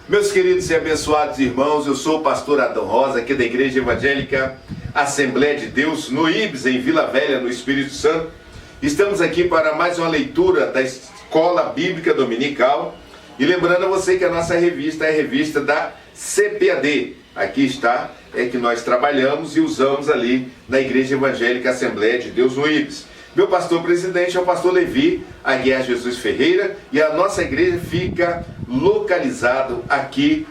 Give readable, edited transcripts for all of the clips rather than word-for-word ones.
Meus queridos e abençoados irmãos, eu sou o pastor Adão Rosa, aqui da Igreja Evangélica Assembleia de Deus, no Ibis, em Vila Velha, no Espírito Santo. Estamos aqui para mais uma leitura da Escola Bíblica Dominical. E lembrando a você que a nossa revista é a revista da CPAD. Aqui está, é que nós trabalhamos e usamos ali na Igreja Evangélica Assembleia de Deus, no Ibis. Meu pastor presidente é o pastor Levi Aguiar Jesus Ferreira e a nossa igreja fica localizado aqui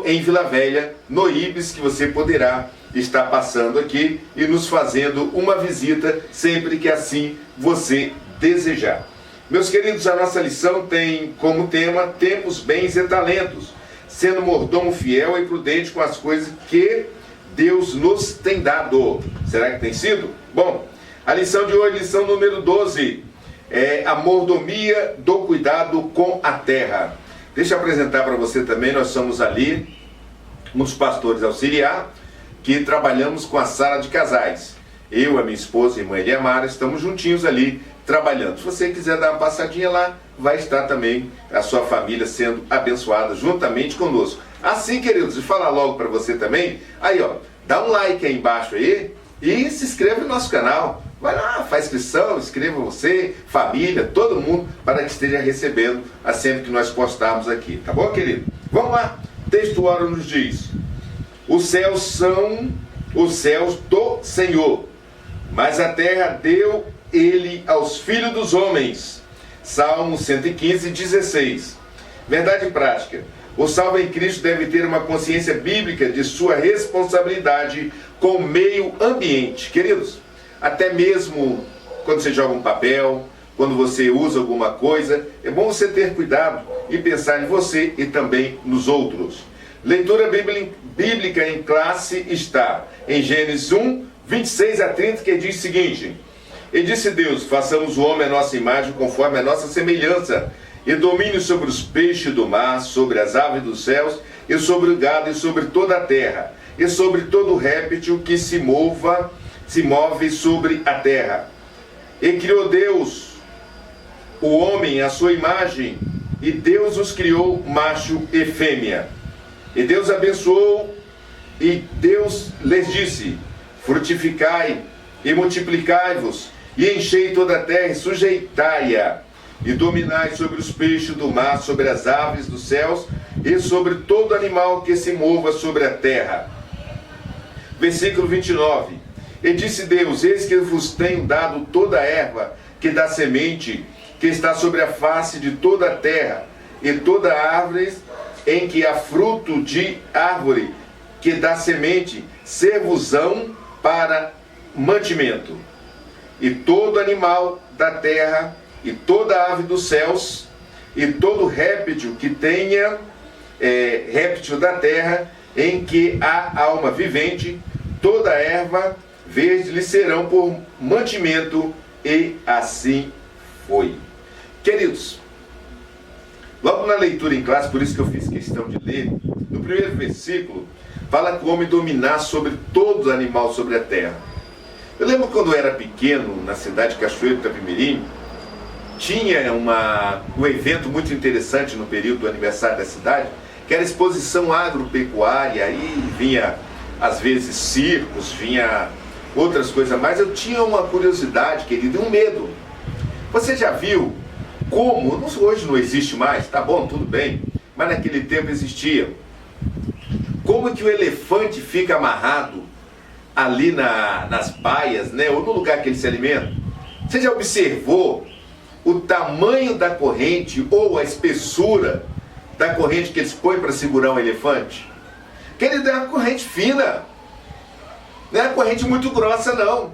em Vila Velha, no Ibis, que você poderá estar passando aqui e nos fazendo uma visita sempre que assim você desejar. Meus queridos, a nossa lição tem como tema tempos, bens e talentos, sendo mordomo fiel e prudente com as coisas que Deus nos tem dado. Será que tem sido? Bom, a lição de hoje, lição número 12, é a mordomia do cuidado com a terra. Deixa eu apresentar para você também, nós somos ali uns pastores auxiliar que trabalhamos com a sala de casais. Eu, a minha esposa e a irmã Eliamara estamos juntinhos ali trabalhando. Se você quiser dar uma passadinha lá, vai estar também a sua família sendo abençoada juntamente conosco. Assim, queridos, e falar logo para você também, aí ó, dá um like aí embaixo aí e se inscreve no nosso canal. Vai lá, faz inscrição, inscreva você, família, todo mundo, para que esteja recebendo sempre que nós postarmos aqui. Tá bom, querido? Vamos lá. Texto ora nos diz: os céus são os céus do Senhor, mas a terra deu ele aos filhos dos homens. Salmo 115, 16. Verdade prática. O salvo em Cristo deve ter uma consciência bíblica de sua responsabilidade com o meio ambiente. Queridos, até mesmo quando você joga um papel, quando você usa alguma coisa, é bom você ter cuidado e pensar em você e também nos outros. Leitura bíblica em classe está em Gênesis 1, 26 a 30, que diz o seguinte: e disse Deus, façamos o homem à nossa imagem, conforme a nossa semelhança, e domine sobre os peixes do mar, sobre as aves dos céus, e sobre o gado, e sobre toda a terra, e sobre todo réptil que se move sobre a terra. E criou Deus o homem à sua imagem, e Deus os criou macho e fêmea. E Deus abençoou, e Deus lhes disse: frutificai e multiplicai-vos, e enchei toda a terra e sujeitai-a, e dominai sobre os peixes do mar, sobre as aves dos céus, e sobre todo animal que se mova sobre a terra. Versículo 29. E disse Deus: eis que vos tenho dado toda a erva que dá semente, que está sobre a face de toda a terra, e toda árvore em que há fruto de árvore que dá semente, ser-vos-ão para mantimento. E todo animal da terra, e toda ave dos céus, e todo réptil que tenha réptil da terra, em que há alma vivente, toda erva verde lhe serão por mantimento, e assim foi. Queridos, logo na leitura em classe, por isso que eu fiz questão de ler, no primeiro versículo, fala que o homem dominar sobre todo animal sobre a terra. Eu lembro quando eu era pequeno, na cidade de Cachoeiro de Itapemirim, tinha um evento muito interessante no período do aniversário da cidade, que era a exposição agropecuária, aí vinha, às vezes, circos, vinha outras coisas mais. Eu tinha uma curiosidade, querido, e um medo. Você já viu como, hoje não existe mais, tá bom, tudo bem, mas naquele tempo existia, como que o elefante fica amarrado ali nas baias, né, ou no lugar que ele se alimenta? Você já observou o tamanho da corrente ou a espessura da corrente que eles põem para segurar um elefante? Querido, é uma corrente fina, não é uma corrente muito grossa não,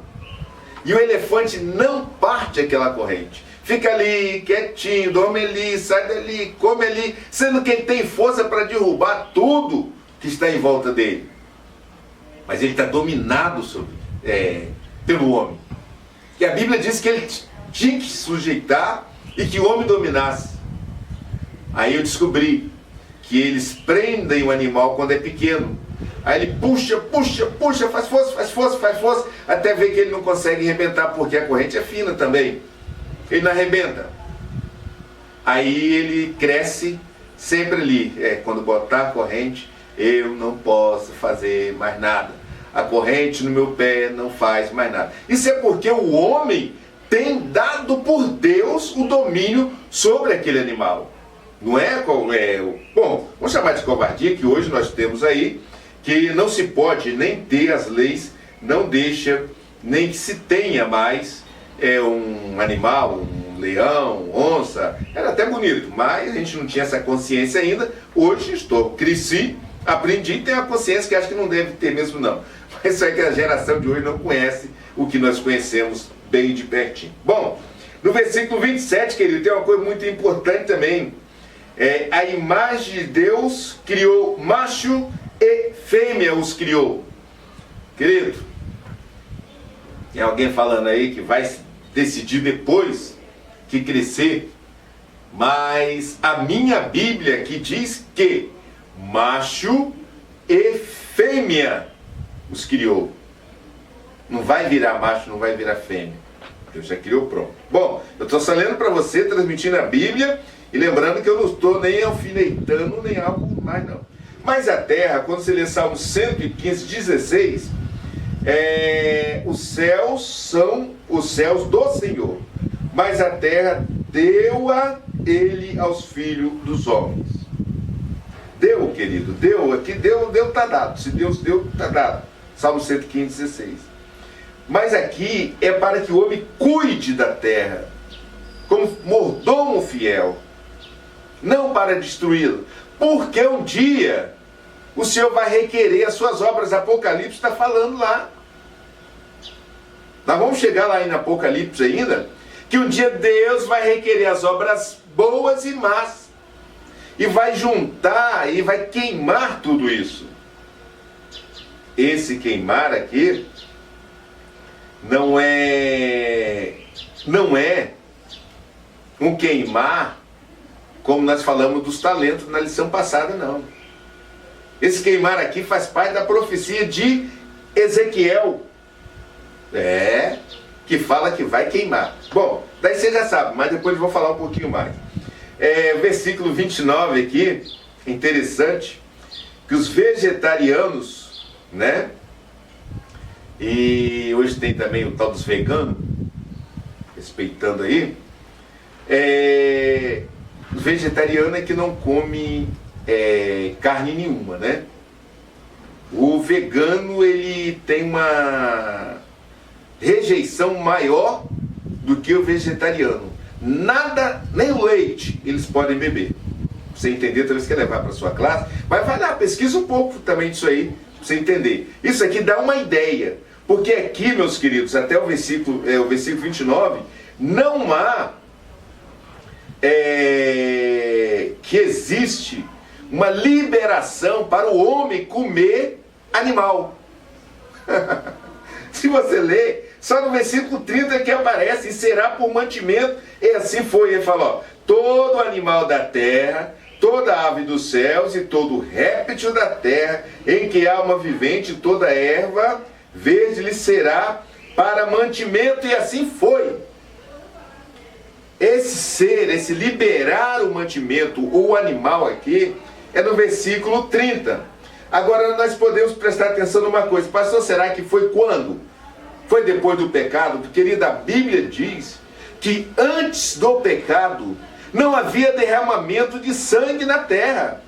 e o elefante não parte aquela corrente, fica ali quietinho, dorme ali, sai dali, come ali, sendo que ele tem força para derrubar tudo que está em volta dele. Mas ele está dominado pelo homem. E a Bíblia diz que ele tinha que se sujeitar e que o homem dominasse. Aí eu descobri que eles prendem o animal quando é pequeno. Aí ele puxa, faz força, até ver que ele não consegue arrebentar, porque a corrente é fina também. Ele não arrebenta. Aí ele cresce, sempre ali, quando botar a corrente, eu não posso fazer mais nada. A corrente no meu pé não faz mais nada. Isso é porque o homem tem dado por Deus o domínio sobre aquele animal. Não é? Bom, vamos chamar de covardia, que hoje nós temos aí, que não se pode nem ter, as leis não deixam nem que se tenha mais um animal, um leão, onça. Era até bonito, mas a gente não tinha essa consciência ainda. Hoje cresci, aprendi e tenho a consciência que acho que não deve ter mesmo não. Mas isso é que a geração de hoje não conhece o que nós conhecemos bem de pertinho. Bom, no versículo 27, querido, tem uma coisa muito importante também. A imagem de Deus criou macho e fêmea os criou. Querido, tem alguém falando aí que vai decidir depois que crescer, mas a minha Bíblia que diz que macho e fêmea os criou. Não vai virar macho, não vai virar fêmea. Deus já criou pronto. Bom, eu estou só lendo para você, transmitindo a Bíblia, e lembrando que eu não estou nem alfinetando, nem algo mais não. Mas a terra, quando você lê Salmo 115, 16, os céus são os céus do Senhor, mas a terra deu-a ele aos filhos dos homens. Deu, querido, deu, aqui deu está dado. Se Deus deu, está dado. Salmo 115, 16. Mas aqui é para que o homem cuide da terra, como mordomo fiel, não para destruí-la, porque um dia o Senhor vai requerer as suas obras. Apocalipse está falando lá. Nós vamos chegar lá em Apocalipse ainda, que um dia Deus vai requerer as obras boas e más, e vai juntar e vai queimar tudo isso. Esse queimar aqui não é um queimar como nós falamos dos talentos na lição passada, não. Esse queimar aqui faz parte da profecia de Ezequiel, que fala que vai queimar. Bom, daí você já sabe, mas depois eu vou falar um pouquinho mais. Versículo 29 aqui, interessante, que os vegetarianos, né? E hoje tem também o tal dos veganos, respeitando aí. O vegetariano é que não come carne nenhuma, né? O vegano, ele tem uma rejeição maior do que o vegetariano. Nada, nem o leite eles podem beber. Pra você entender, talvez você quer levar para sua classe, mas vai lá, pesquisa um pouco também disso aí, para você entender. Isso aqui dá uma ideia, porque aqui, meus queridos, até o versículo 29, não há que existe uma liberação para o homem comer animal. Se você ler, só no versículo 30 que aparece, e será por mantimento, e assim foi. Ele fala, todo animal da terra, toda ave dos céus e todo réptil da terra, em que há uma vivente, toda erva verde lhe será para mantimento, e assim foi. Esse ser, esse liberar o mantimento, o animal aqui, é no versículo 30. Agora nós podemos prestar atenção numa coisa. Pastor, será que foi quando? Foi depois do pecado? Querida, a Bíblia diz que antes do pecado não havia derramamento de sangue na terra.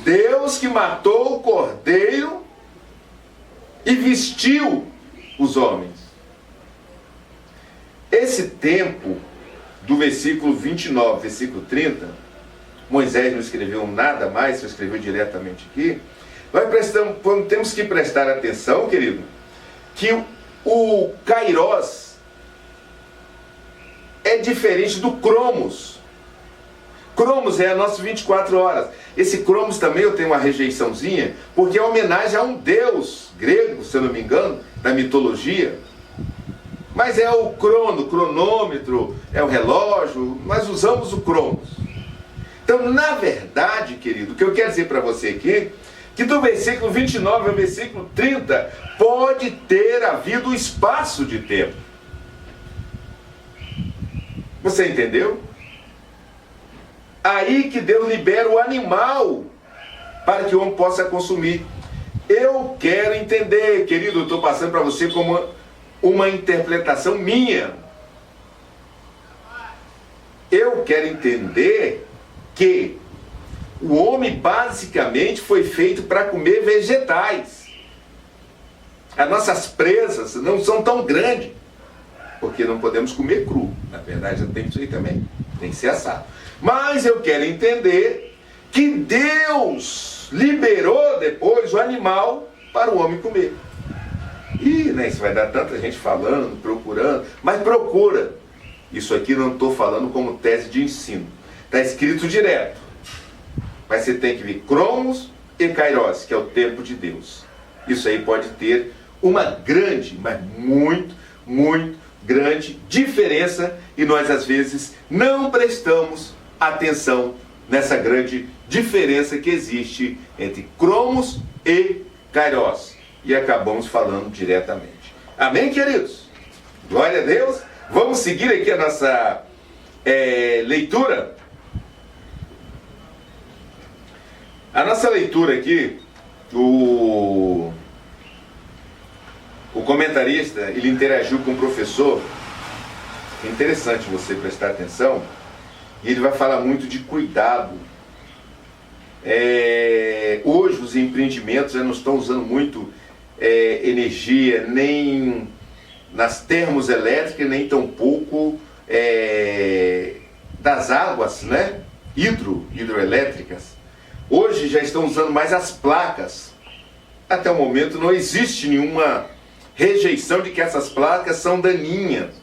Deus que matou o cordeiro e vestiu os homens. Esse tempo do versículo 29, versículo 30, Moisés não escreveu nada mais, só escreveu diretamente aqui. Nós temos que prestar atenção, querido, que o Kairos é diferente do Cromos. Cromos é a nossa 24 horas. Esse Cromos também eu tenho uma rejeiçãozinha, porque é homenagem a um deus grego, se eu não me engano, da mitologia. Mas é o cronômetro, é o relógio, nós usamos o Cromos. Então, na verdade, querido, o que eu quero dizer para você aqui, que do versículo 29 ao versículo 30, pode ter havido um espaço de tempo. Você entendeu? Aí que Deus libera o animal para que o homem possa consumir. Eu quero entender, querido, eu estou passando para você como uma interpretação minha. Eu quero entender que o homem basicamente foi feito para comer vegetais. As nossas presas não são tão grandes, porque não podemos comer cru. Na verdade, eu tenho isso aí também, tem que ser assado. Mas eu quero entender que Deus liberou depois o animal para o homem comer. E isso vai dar tanta gente falando, procurando, mas procura. Isso aqui não estou falando como tese de ensino. Está escrito direto. Mas você tem que ver Cromos e Kairos, que é o tempo de Deus. Isso aí pode ter uma grande, mas muito, muito grande diferença, e nós às vezes não prestamos atenção nessa grande diferença que existe entre Cromos e Kairos. E acabamos falando diretamente. Amém, queridos? Glória a Deus. Vamos seguir aqui a nossa leitura. A nossa leitura aqui, o comentarista, ele interagiu com o professor. É interessante você prestar atenção. E ele vai falar muito de cuidado. Hoje os empreendimentos não estão usando muito energia, nem nas termoelétricas, nem tampouco das águas, né? Hidroelétricas. Hoje já estão usando mais as placas. Até o momento não existe nenhuma rejeição de que essas placas são daninhas.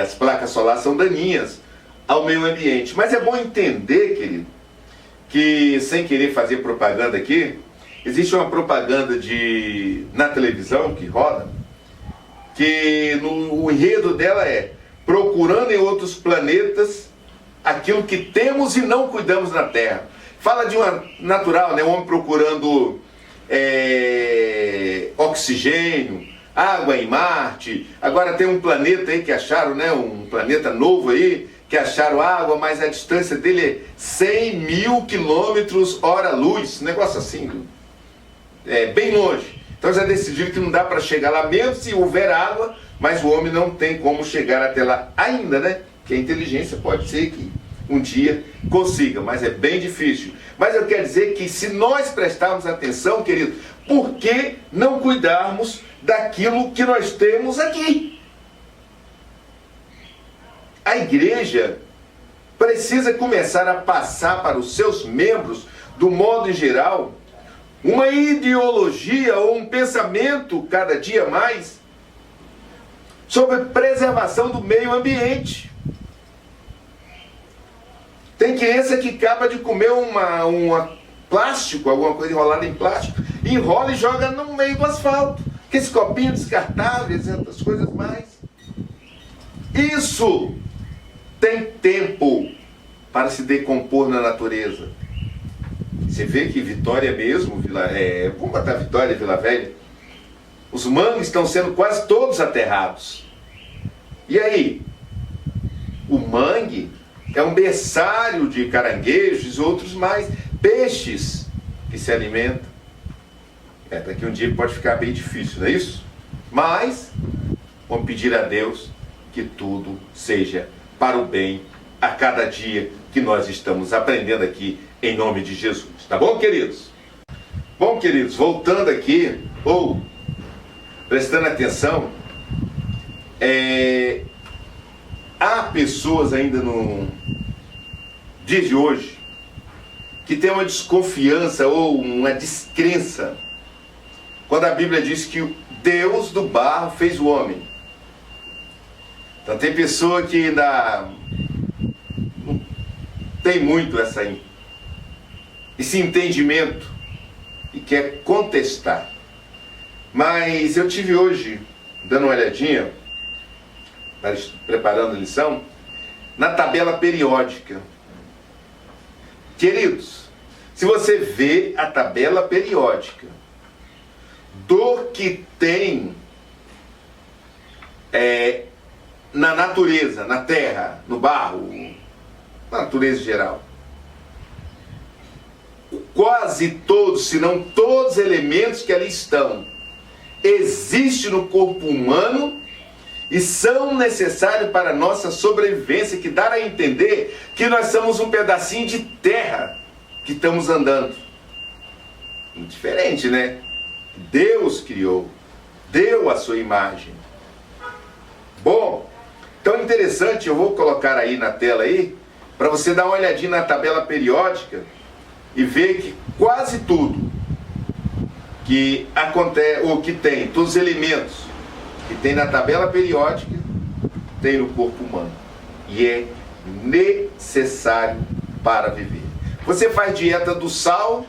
As placas solares são daninhas ao meio ambiente. Mas é bom entender, querido, que sem querer fazer propaganda aqui, existe uma propaganda na televisão que roda, que o enredo dela é procurando em outros planetas aquilo que temos e não cuidamos na Terra. Fala de uma natural, né? O homem procurando oxigênio, água em Marte. Agora tem um planeta aí que acharam, né? Um planeta novo aí, que acharam água, mas a distância dele é 100 mil quilômetros hora-luz. Negócio assim, bem longe. Então já decidiram que não dá para chegar lá, mesmo se houver água, mas o homem não tem como chegar até lá ainda, né? Que a inteligência pode ser que um dia consiga, mas é bem difícil. Mas eu quero dizer que se nós prestarmos atenção, querido, por que não cuidarmos daquilo que nós temos aqui? A igreja precisa começar a passar para os seus membros, do modo em geral, uma ideologia ou um pensamento cada dia mais sobre preservação do meio ambiente. Tem criança que acaba de comer uma plástico, alguma coisa enrolada em plástico, enrola e joga no meio do asfalto. Que esse copinho descartável, essas coisas mais. Isso tem tempo para se decompor na natureza. Você vê que Vitória mesmo, vamos botar Vitória e Vila Velha, os mangues estão sendo quase todos aterrados. E aí? O mangue é um berçário de caranguejos e outros mais peixes que se alimentam. Daqui um dia pode ficar bem difícil, não é isso? Mas vamos pedir a Deus que tudo seja para o bem a cada dia que nós estamos aprendendo aqui em nome de Jesus. Tá bom, queridos? Bom, queridos, voltando aqui, ou prestando atenção, há pessoas ainda no dia de hoje que têm uma desconfiança ou uma descrença quando a Bíblia diz que o Deus do barro fez o homem. Então tem pessoa que ainda não tem muito esse entendimento e quer contestar. Mas eu tive hoje, dando uma olhadinha, preparando a lição, na tabela periódica. Queridos, se você vê a tabela periódica do que tem na natureza, na terra, no barro, na natureza geral. Quase todos, se não todos os elementos que ali estão, existem no corpo humano e são necessários para a nossa sobrevivência, que dá a entender que nós somos um pedacinho de terra que estamos andando. Diferente, né? Deus criou, deu a sua imagem. Bom, então interessante, eu vou colocar aí na tela aí, para você dar uma olhadinha na tabela periódica e ver que quase tudo que acontece, ou que tem, todos os elementos que tem na tabela periódica, tem no corpo humano. E é necessário para viver. Você faz dieta do sal,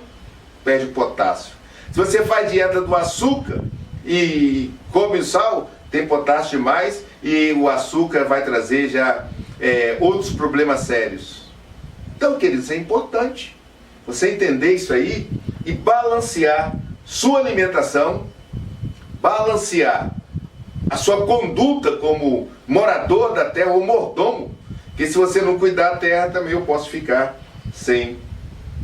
perde o potássio. Se você faz dieta do açúcar e come o sal, tem potássio demais e o açúcar vai trazer já outros problemas sérios. Então, queridos, é importante você entender isso aí e balancear sua alimentação, balancear a sua conduta como morador da terra ou mordomo, que se você não cuidar da terra também eu posso ficar sem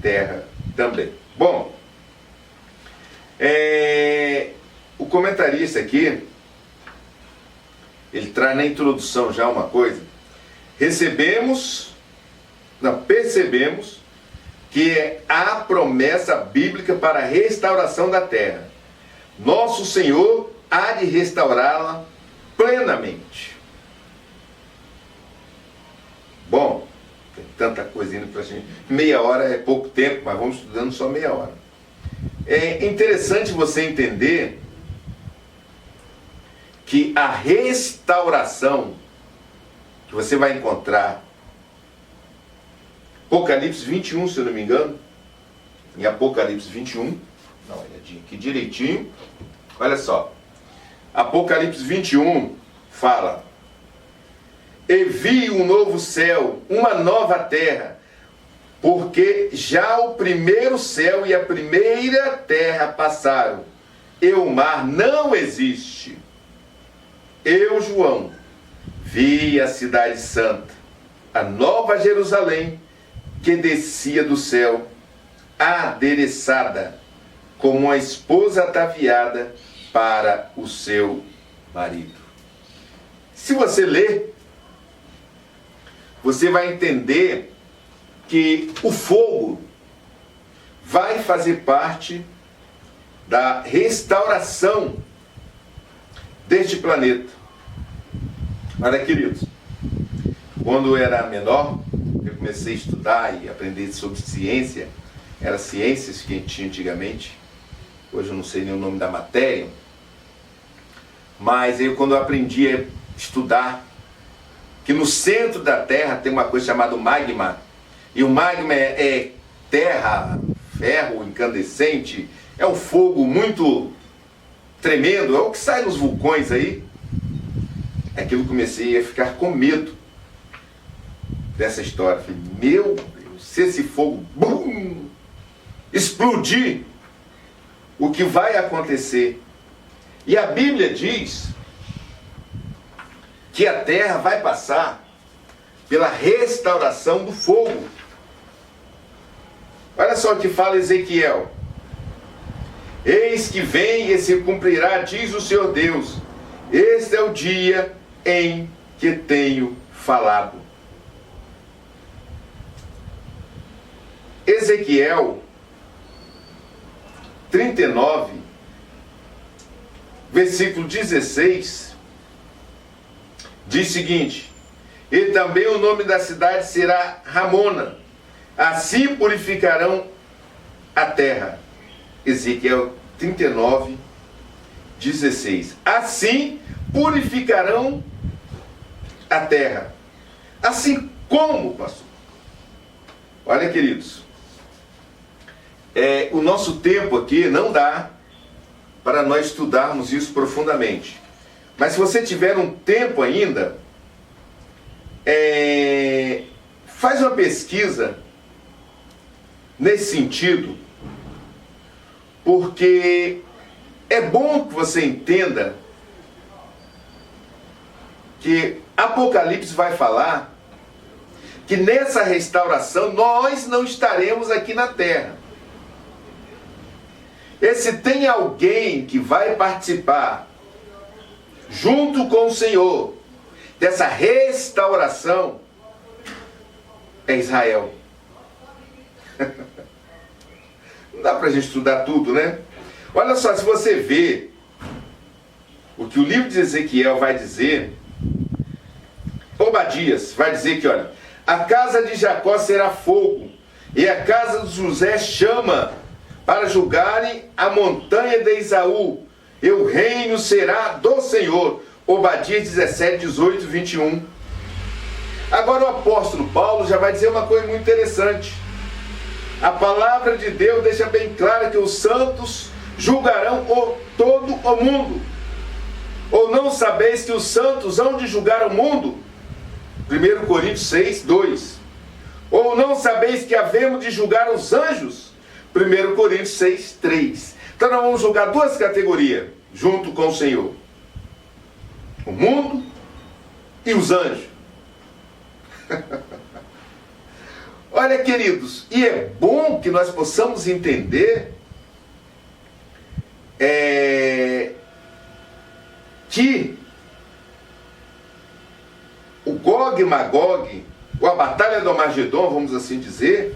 terra também. Bom, o comentarista aqui, ele traz na introdução já uma coisa. Percebemos que há promessa bíblica para a restauração da terra. Nosso Senhor há de restaurá-la plenamente. Bom, tem tanta coisa indo para a gente. Meia hora é pouco tempo, mas vamos estudando só meia hora. É interessante você entender que a restauração que você vai encontrar, Apocalipse 21, se eu não me engano, em Apocalipse 21, dá uma olhadinha aqui direitinho, olha só, Apocalipse 21 fala: e vi um novo céu, uma nova terra, porque já o primeiro céu e a primeira terra passaram, e o mar não existe. Eu, João, vi a cidade santa, a nova Jerusalém, que descia do céu, adereçada, como uma esposa ataviada para o seu marido. Se você ler, você vai entender que o fogo vai fazer parte da restauração deste planeta. Olha, queridos, quando eu era menor, eu comecei a estudar e aprender sobre ciência. Era ciências que a gente tinha antigamente. Hoje eu não sei nem o nome da matéria. Mas eu, quando eu aprendi a estudar que no centro da Terra tem uma coisa chamada magma, e o magma é terra, ferro incandescente, é um fogo muito tremendo, é o que sai nos vulcões aí. Aquilo comecei a ficar com medo dessa história. Falei, meu Deus, se esse fogo explodir, o que vai acontecer? E a Bíblia diz que a terra vai passar pela restauração do fogo. Olha só o que fala Ezequiel: eis que vem e se cumprirá, diz o Senhor Deus, este é o dia em que tenho falado. Ezequiel 39, versículo 16, diz o seguinte: e também o nome da cidade será Ramona, assim purificarão a terra. Ezequiel 39, 16. Assim purificarão a terra. Assim como, pastor? Olha, queridos, o nosso tempo aqui não dá para nós estudarmos isso profundamente. Mas se você tiver um tempo ainda, faz uma pesquisa nesse sentido, porque é bom que você entenda que Apocalipse vai falar que nessa restauração nós não estaremos aqui na terra. E se tem alguém que vai participar, junto com o Senhor, dessa restauração, é Israel. Não dá para a gente estudar tudo, né? Olha só, se você vê o que o livro de Ezequiel vai dizer, Obadias vai dizer que, olha, a casa de Jacó será fogo, e a casa de José chama, para julgarem a montanha de Esaú, e o reino será do Senhor. Obadias 17, 18, 21. Agora o apóstolo Paulo já vai dizer uma coisa muito interessante. A palavra de Deus deixa bem claro que os santos julgarão todo o mundo. Ou não sabeis que os santos hão de julgar o mundo? 1 Coríntios 6, 2. Ou não sabeis que havemos de julgar os anjos? 1 Coríntios 6, 3. Então nós vamos julgar duas categorias, junto com o Senhor. O mundo e os anjos. Olha, queridos, e é bom que nós possamos entender que o Gog e Magog, ou a batalha do Armagedon, vamos assim dizer,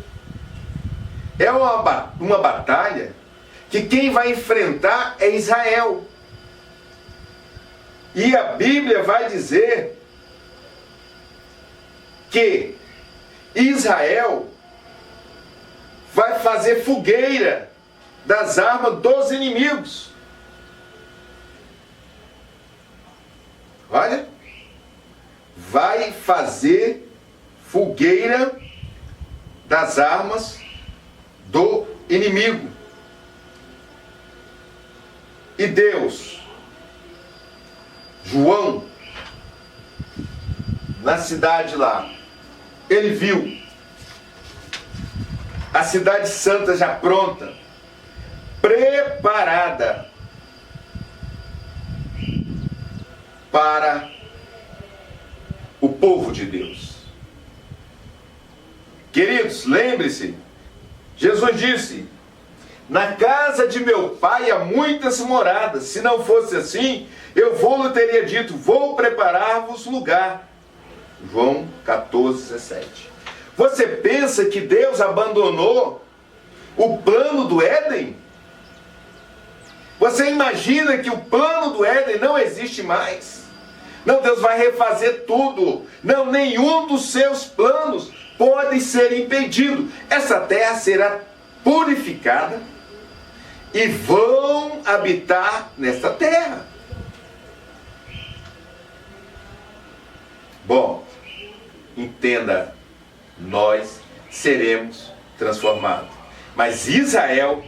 é uma batalha que quem vai enfrentar é Israel. E a Bíblia vai dizer que Israel vai fazer fogueira das armas dos inimigos. Olha, vai fazer fogueira das armas do inimigo. E Deus, João, na cidade lá, ele viu a cidade santa já pronta, preparada para o povo de Deus. Queridos, lembre-se, Jesus disse: na casa de meu pai há muitas moradas, se não fosse assim, eu vou-lhe teria dito, vou preparar-vos lugar. João 14, 17. Você pensa que Deus abandonou o plano do Éden? Você imagina que o plano do Éden não existe mais? Não, Deus vai refazer tudo. Não, nenhum dos seus planos pode ser impedido. Essa terra será purificada e vão habitar nesta terra. Bom, entenda, nós seremos transformados. Mas Israel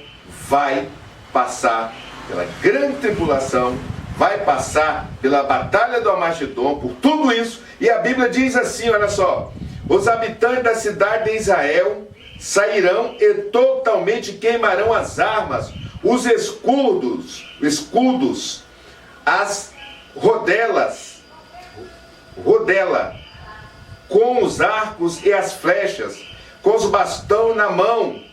vai passar pela grande tribulação, vai passar pela batalha do Armagedon, por tudo isso. E a Bíblia diz assim, olha só: os habitantes da cidade de Israel sairão e totalmente queimarão as armas, os escudos, as rodela, com os arcos e as flechas, com os bastões na mão,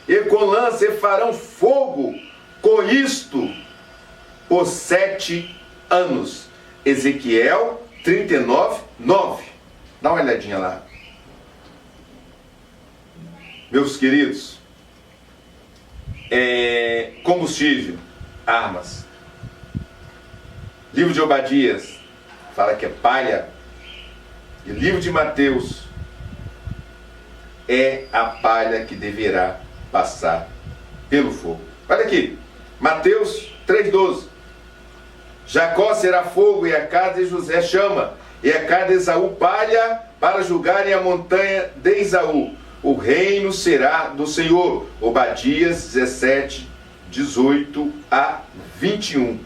e com lança, e farão fogo com isto por 7 anos. Ezequiel 39, 9. Dá uma olhadinha lá. Meus queridos, combustível, armas. Livro de Obadias fala que é palha. E livro de Mateus é a palha que deverá passar pelo fogo. Olha aqui, Mateus 3,12. Jacó será fogo e a casa de José chama, e a casa de Esaú palha para julgarem a montanha de Esaú. O reino será do Senhor. Obadias 17, 18 a 21.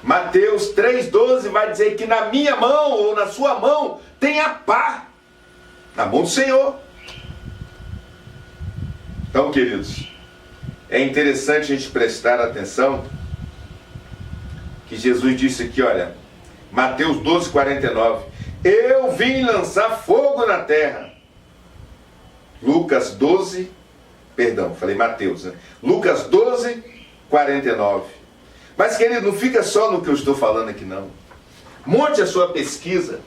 Mateus 3,12 vai dizer que na minha mão ou na sua mão tem a pá, na mão do Senhor. Então, queridos, é interessante a gente prestar atenção que Jesus disse aqui, olha, Mateus 12, 49, eu vim lançar fogo na terra, Lucas 12, perdão, falei Mateus, né? Lucas 12, 49. Mas, querido, não fica só no que eu estou falando aqui, não. Monte a sua pesquisa.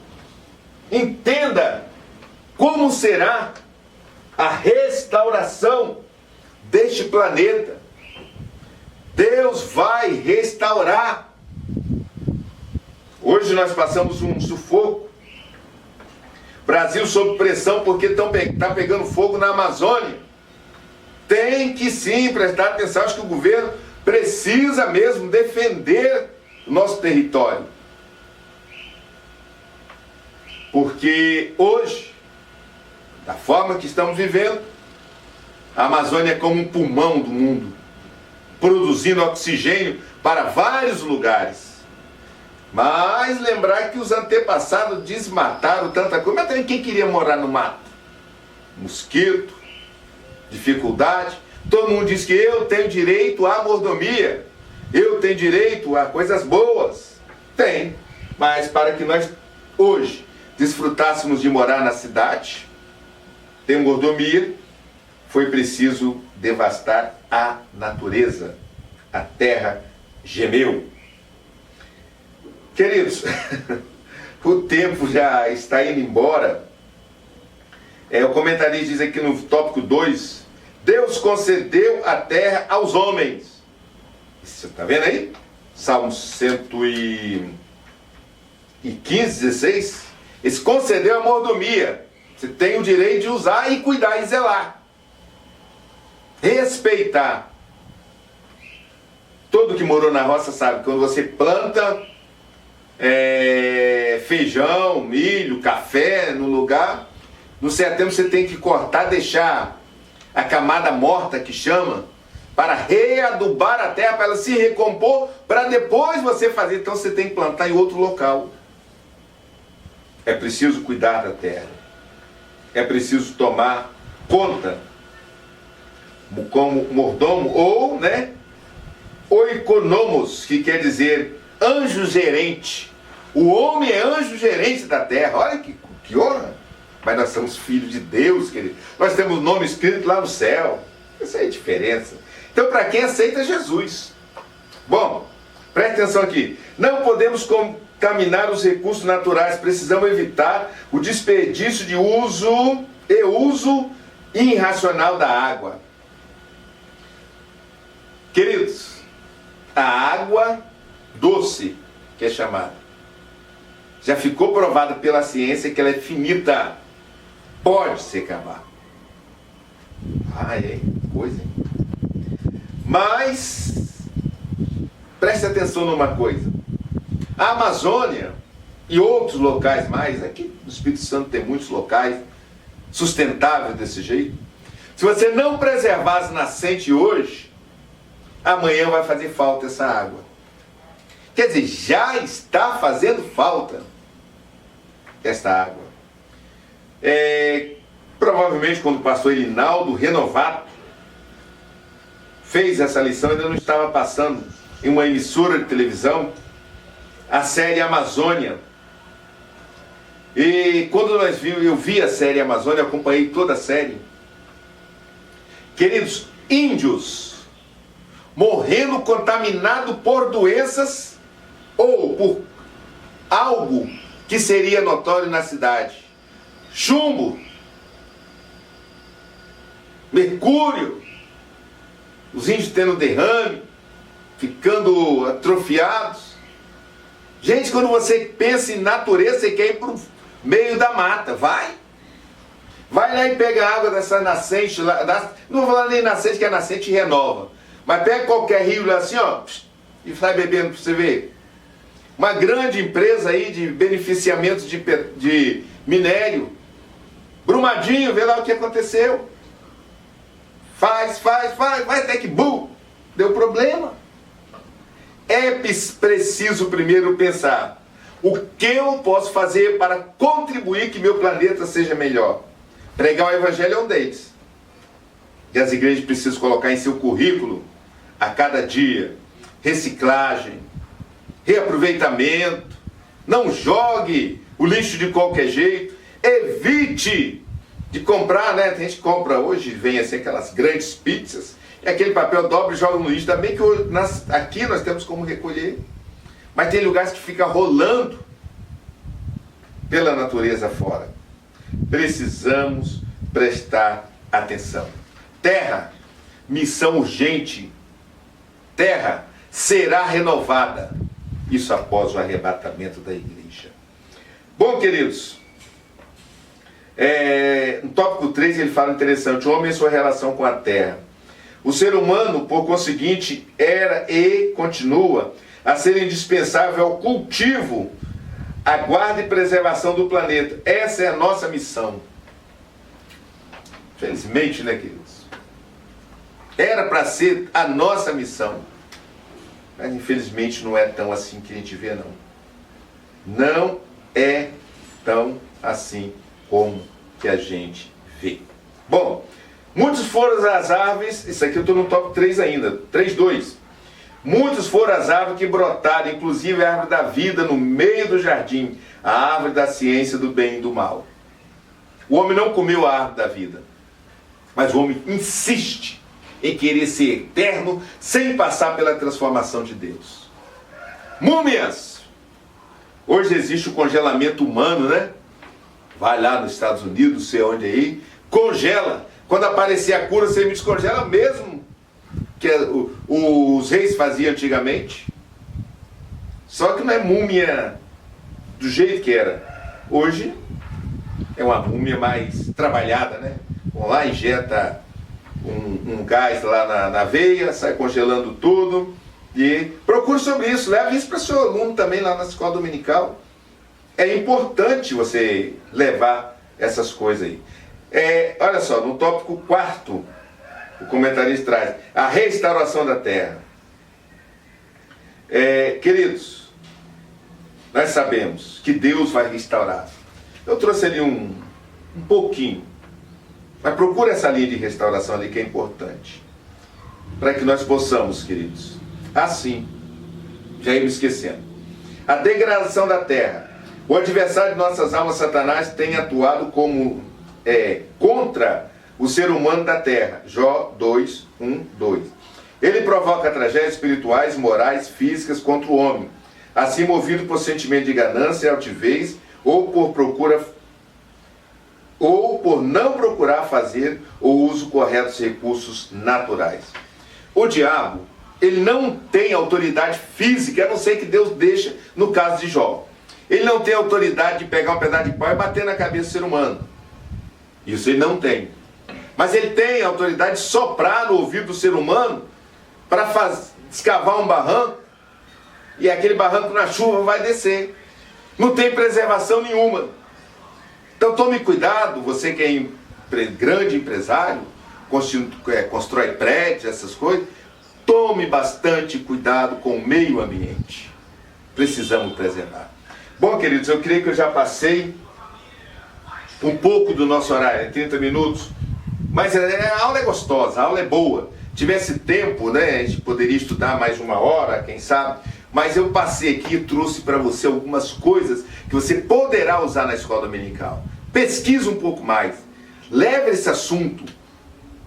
Entenda como será a restauração deste planeta. Deus vai restaurar. Hoje nós passamos um sufoco. Brasil sob pressão porque está pegando fogo na Amazônia. Tem que sim prestar atenção. Acho que o governo precisa mesmo defender o nosso território. Porque hoje, da forma que estamos vivendo, a Amazônia é como um pulmão do mundo, produzindo oxigênio para vários lugares. Mas lembrar que os antepassados desmataram tanta coisa. Mas também quem queria morar no mato? Mosquito, dificuldade. Todo mundo diz que eu tenho direito à mordomia, eu tenho direito a coisas boas. Tem, mas para que nós hoje desfrutássemos de morar na cidade, ter mordomia, foi preciso devastar a natureza. A terra gemeu. Queridos, o tempo já está indo embora. O comentarista diz aqui no tópico 2, Deus concedeu a terra aos homens. Você está vendo aí? Salmo 115, 16. Ele concedeu a mordomia. Você tem o direito de usar e cuidar e zelar. Respeitar. Todo que morou na roça sabe que quando você planta feijão, milho, café no lugar, no certo tempo você tem que cortar, deixar a camada morta que chama, para readubar a terra, para ela se recompor, para depois você fazer. Então você tem que plantar em outro local. É preciso cuidar da terra. É preciso tomar conta como mordomo ou, oikonomos, que quer dizer anjo gerente. O homem é anjo gerente da terra. Olha que honra. Mas nós somos filhos de Deus, querido. Nós temos o nome escrito lá no céu. Essa é a diferença. Então, para quem aceita Jesus. Bom, preste atenção aqui. Não podemos contaminar os recursos naturais. Precisamos evitar o desperdício de uso irracional da água. Queridos, a água doce, que é chamada, já ficou provada pela ciência que ela é finita. Pode se acabar. Coisa, hein? Mas preste atenção numa coisa. A Amazônia e outros locais mais, aqui no Espírito Santo tem muitos locais sustentáveis desse jeito. Se você não preservar as nascentes hoje, amanhã vai fazer falta essa água. Quer dizer, já está fazendo falta esta água. Provavelmente quando o pastor Elinaldo Renovato fez essa lição, ainda não estava passando em uma emissora de televisão a série Amazônia. E quando eu vi a série Amazônia, acompanhei toda a série. Queridos, índios morrendo contaminado por doenças ou por algo que seria notório na cidade. Chumbo, mercúrio, os índios tendo derrame, ficando atrofiados. Gente, quando você pensa em natureza, você quer ir para o meio da mata. Vai lá e pega a água dessa nascente lá, não vou falar nem nascente, que a nascente renova, mas pega qualquer rio lá assim, e sai bebendo para você ver. Uma grande empresa aí de beneficiamento de minério, Brumadinho, vê lá o que aconteceu. Faz, até que deu problema. É preciso primeiro pensar, o que eu posso fazer para contribuir que meu planeta seja melhor? Pregar o evangelho é um deles. E as igrejas precisam colocar em seu currículo, a cada dia, reciclagem, reaproveitamento. Não jogue o lixo de qualquer jeito. Evite de comprar, né? A gente compra hoje, vem assim aquelas grandes pizzas, e aquele papel dobra e joga no lixo. Também que aqui nós temos como recolher, mas tem lugares que fica rolando pela natureza fora. Precisamos prestar atenção. Terra, missão urgente. Terra será renovada. Isso após o arrebatamento da igreja. Bom, queridos, no tópico 3 ele fala interessante: o homem e sua relação com a terra. O ser humano, por conseguinte, era e continua a ser indispensável ao cultivo, à guarda e preservação do planeta. Essa é a nossa missão. Felizmente, né, queridos? Era para ser a nossa missão. Mas infelizmente não é tão assim que a gente vê, não. Não é tão assim como que a gente vê. Bom, muitos foram as árvores, isso aqui eu estou no top 3 ainda, 3.2. Muitos foram as árvores que brotaram, inclusive a árvore da vida no meio do jardim, a árvore da ciência do bem e do mal. O homem não comeu a árvore da vida, mas o homem insiste em querer ser eterno sem passar pela transformação de Deus. Múmias! Hoje existe o congelamento humano, né? Vai lá nos Estados Unidos, sei onde aí, congela. Quando aparecer a cura, você me descongela mesmo, que os reis faziam antigamente. Só que não é múmia do jeito que era. Hoje é uma múmia mais trabalhada, né? Vão lá, injeta um gás lá na veia, sai congelando tudo. E procure sobre isso, leve isso para seu aluno também lá na escola dominical. É importante você levar essas coisas aí. Olha só, no tópico 4, o comentarista traz a restauração da terra. Queridos, nós sabemos que Deus vai restaurar. Eu trouxe ali um pouquinho, mas procura essa linha de restauração ali que é importante, para que nós possamos, queridos, assim, já ia me esquecendo, a degradação da terra. O adversário de nossas almas, Satanás, tem atuado como contra o ser humano da terra. Jó 2, 1, 2. Ele provoca tragédias espirituais, morais, físicas contra o homem, assim movido por sentimento de ganância e altivez, ou por não procurar fazer o uso correto dos recursos naturais. O diabo, ele não tem autoridade física, a não ser que Deus deixa no caso de Jó. Ele não tem autoridade de pegar um pedaço de pau e bater na cabeça do ser humano. Isso ele não tem. Mas ele tem a autoridade de soprar no ouvido do ser humano para escavar um barranco, e aquele barranco na chuva vai descer. Não tem preservação nenhuma. Então tome cuidado, você que é grande empresário, constrói prédios, essas coisas, tome bastante cuidado com o meio ambiente. Precisamos preservar. Bom, queridos, eu creio que eu já passei um pouco do nosso horário, 30 minutos, mas a aula é gostosa, a aula é boa. Tivesse tempo, né, a gente poderia estudar mais 1 hora, quem sabe, mas eu passei aqui e trouxe para você algumas coisas que você poderá usar na escola dominical. Pesquise um pouco mais, leve esse assunto,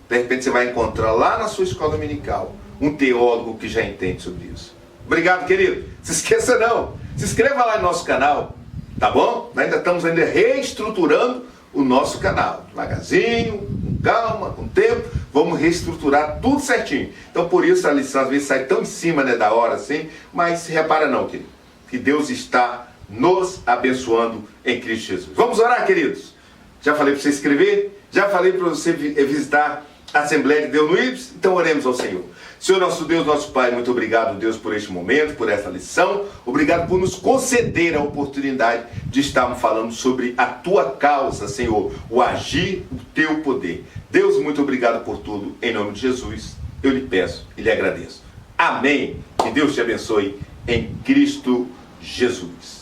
de repente você vai encontrar lá na sua escola dominical um teólogo que já entende sobre isso. Obrigado, querido. Se esqueça não, se inscreva lá no nosso canal, tá bom? Nós ainda estamos reestruturando o nosso canal, devagarzinho, com calma, com tempo, vamos reestruturar tudo certinho. Então por isso a lição às vezes sai tão em cima, né, da hora assim, mas se repara não, querido, que Deus está nos abençoando em Cristo Jesus. Vamos orar, queridos? Já falei para você escrever, já falei para você visitar a Assembleia de Deus no IBS, então oremos ao Senhor. Senhor nosso Deus, nosso Pai, muito obrigado, Deus, por este momento, por essa lição. Obrigado por nos conceder a oportunidade de estarmos falando sobre a Tua causa, Senhor, o agir, o Teu poder. Deus, muito obrigado por tudo. Em nome de Jesus, eu lhe peço e lhe agradeço. Amém. Que Deus te abençoe em Cristo Jesus.